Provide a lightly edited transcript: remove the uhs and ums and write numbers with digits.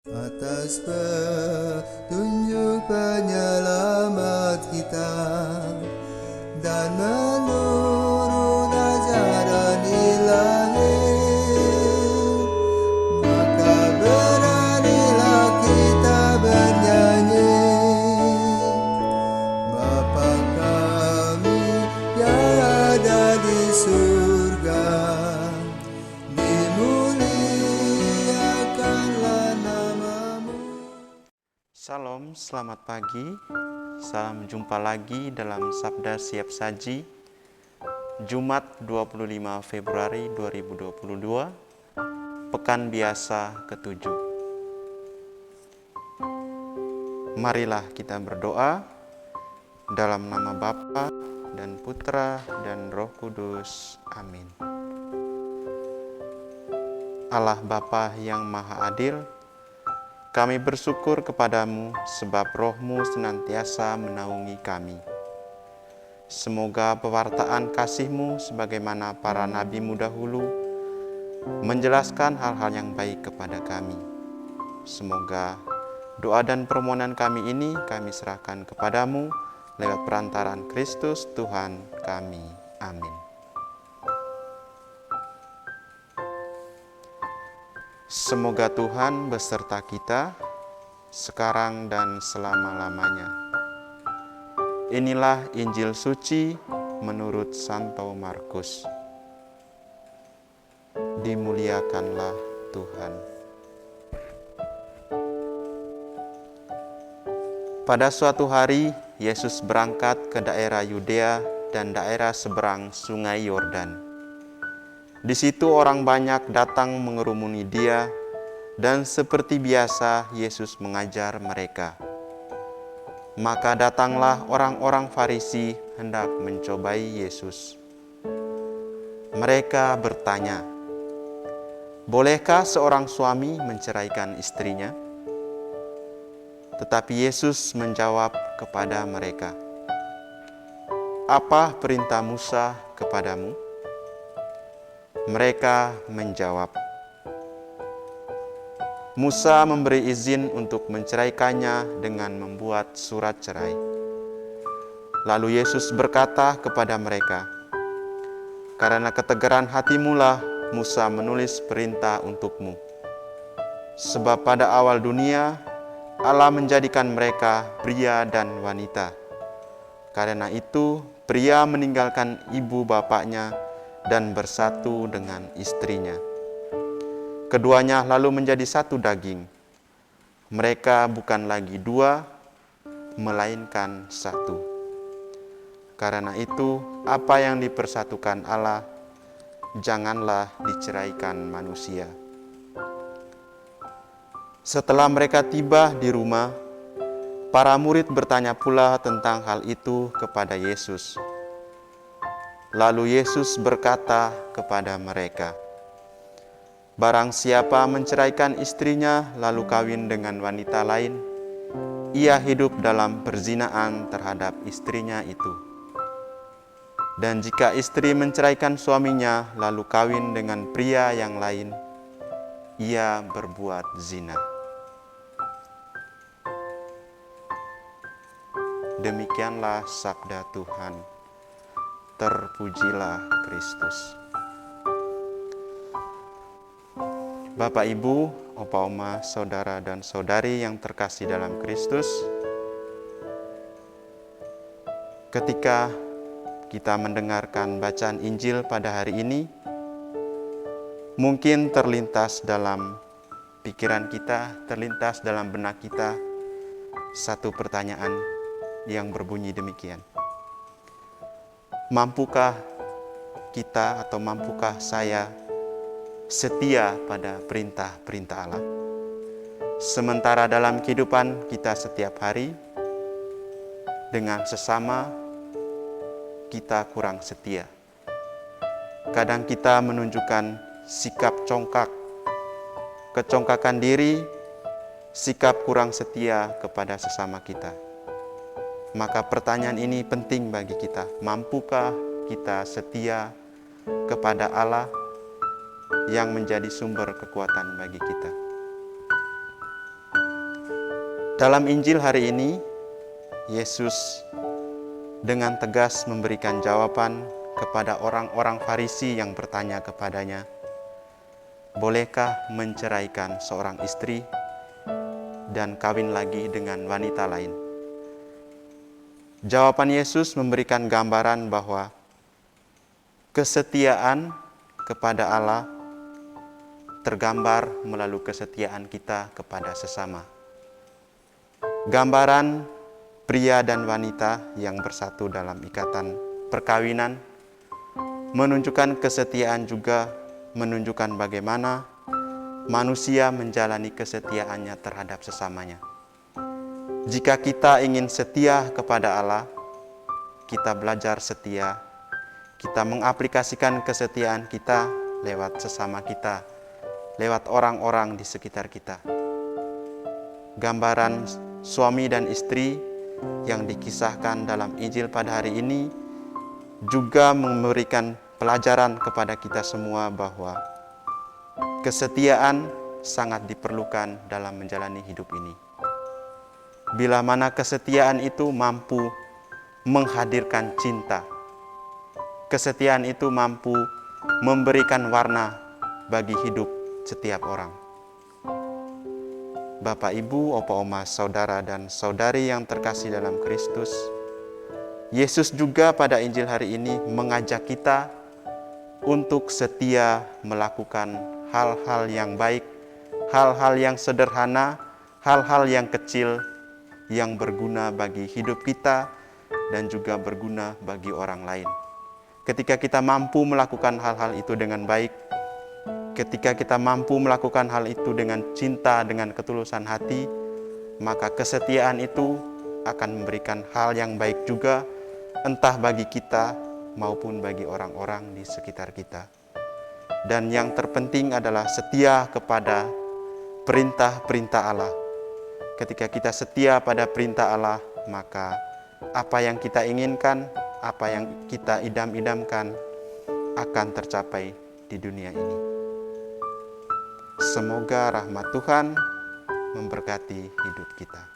Atas petunjuk penyelamat kita dan menurut ajaran ilahi, maka beranilah kita bernyanyi. Bapa kami yang ada di surga, dimuliakanlah namamu. Salam, selamat pagi. Salam jumpa lagi dalam Sabda Siap Saji Jumat 25 Februari 2022, Pekan Biasa ke-7. Marilah kita berdoa dalam nama Bapa dan Putra dan Roh Kudus. Amin. Allah Bapa yang Maha Adil, kami bersyukur kepadamu sebab roh-Mu senantiasa menaungi kami. Semoga pewartaan kasih-Mu sebagaimana para nabi-Mu dahulu menjelaskan hal-hal yang baik kepada kami. Semoga doa dan permohonan kami ini kami serahkan kepadamu lewat perantaraan Kristus Tuhan kami. Amin. Semoga Tuhan beserta kita sekarang dan selama-lamanya. Inilah Injil suci menurut Santo Markus. Dimuliakanlah Tuhan. Pada suatu hari, Yesus berangkat ke daerah Yudea dan daerah seberang Sungai Yordan. Di situ orang banyak datang mengerumuni Dia, dan seperti biasa Yesus mengajar mereka. Maka datanglah orang-orang Farisi hendak mencobai Yesus. Mereka bertanya, "Bolehkah seorang suami menceraikan istrinya?" Tetapi Yesus menjawab kepada mereka, "Apa perintah Musa kepadamu?" Mereka menjawab, "Musa memberi izin untuk menceraikannya dengan membuat surat cerai." Lalu Yesus berkata kepada mereka, "Karena ketegaran hatimulah Musa menulis perintah untukmu. Sebab pada awal dunia Allah menjadikan mereka pria dan wanita. Karena itu pria meninggalkan ibu bapaknya dan bersatu dengan istrinya. Keduanya lalu menjadi satu daging. Mereka bukan lagi dua, melainkan satu. Karena itu, apa yang dipersatukan Allah, janganlah diceraikan manusia." Setelah mereka tiba di rumah, para murid bertanya pula tentang hal itu kepada Yesus. Lalu Yesus berkata kepada mereka, "Barang siapa menceraikan istrinya lalu kawin dengan wanita lain, ia hidup dalam perzinaan terhadap istrinya itu. Dan jika istri menceraikan suaminya lalu kawin dengan pria yang lain, ia berbuat zina." Demikianlah sabda Tuhan. Terpujilah Kristus. Bapak, Ibu, Opa, Oma, saudara dan saudari yang terkasih dalam Kristus, ketika kita mendengarkan bacaan Injil pada hari ini, mungkin terlintas dalam pikiran kita, terlintas dalam benak kita satu pertanyaan yang berbunyi demikian. Mampukah kita atau mampukah saya setia pada perintah-perintah Allah? Sementara dalam kehidupan kita setiap hari, dengan sesama kita kurang setia. Kadang kita menunjukkan sikap congkak, kecongkakan diri, sikap kurang setia kepada sesama kita. Maka pertanyaan ini penting bagi kita. Mampukah kita setia kepada Allah yang menjadi sumber kekuatan bagi kita? Dalam Injil hari ini, Yesus dengan tegas memberikan jawaban kepada orang-orang Farisi yang bertanya kepadanya, "Bolehkah menceraikan seorang istri dan kawin lagi dengan wanita lain?" Jawaban Yesus memberikan gambaran bahwa kesetiaan kepada Allah tergambar melalui kesetiaan kita kepada sesama. Gambaran pria dan wanita yang bersatu dalam ikatan perkawinan menunjukkan kesetiaan, juga menunjukkan bagaimana manusia menjalani kesetiaannya terhadap sesamanya. Jika kita ingin setia kepada Allah, kita belajar setia, kita mengaplikasikan kesetiaan kita lewat sesama kita, lewat orang-orang di sekitar kita. Gambaran suami dan istri yang dikisahkan dalam Injil pada hari ini juga memberikan pelajaran kepada kita semua bahwa kesetiaan sangat diperlukan dalam menjalani hidup ini. Bila mana kesetiaan itu mampu menghadirkan cinta, kesetiaan itu mampu memberikan warna bagi hidup setiap orang. Bapak, Ibu, Opa, Oma, saudara dan saudari yang terkasih dalam Kristus, Yesus juga pada Injil hari ini mengajak kita untuk setia melakukan hal-hal yang baik, hal-hal yang sederhana, hal-hal yang kecil yang berguna bagi hidup kita dan juga berguna bagi orang lain. Ketika kita mampu melakukan hal-hal itu dengan baik, ketika kita mampu melakukan hal itu dengan cinta, dengan ketulusan hati, maka kesetiaan itu akan memberikan hal yang baik juga, entah bagi kita maupun bagi orang-orang di sekitar kita. Dan yang terpenting adalah setia kepada perintah-perintah Allah. Ketika kita setia pada perintah Allah, maka apa yang kita inginkan, apa yang kita idam-idamkan akan tercapai di dunia ini. Semoga rahmat Tuhan memberkati hidup kita.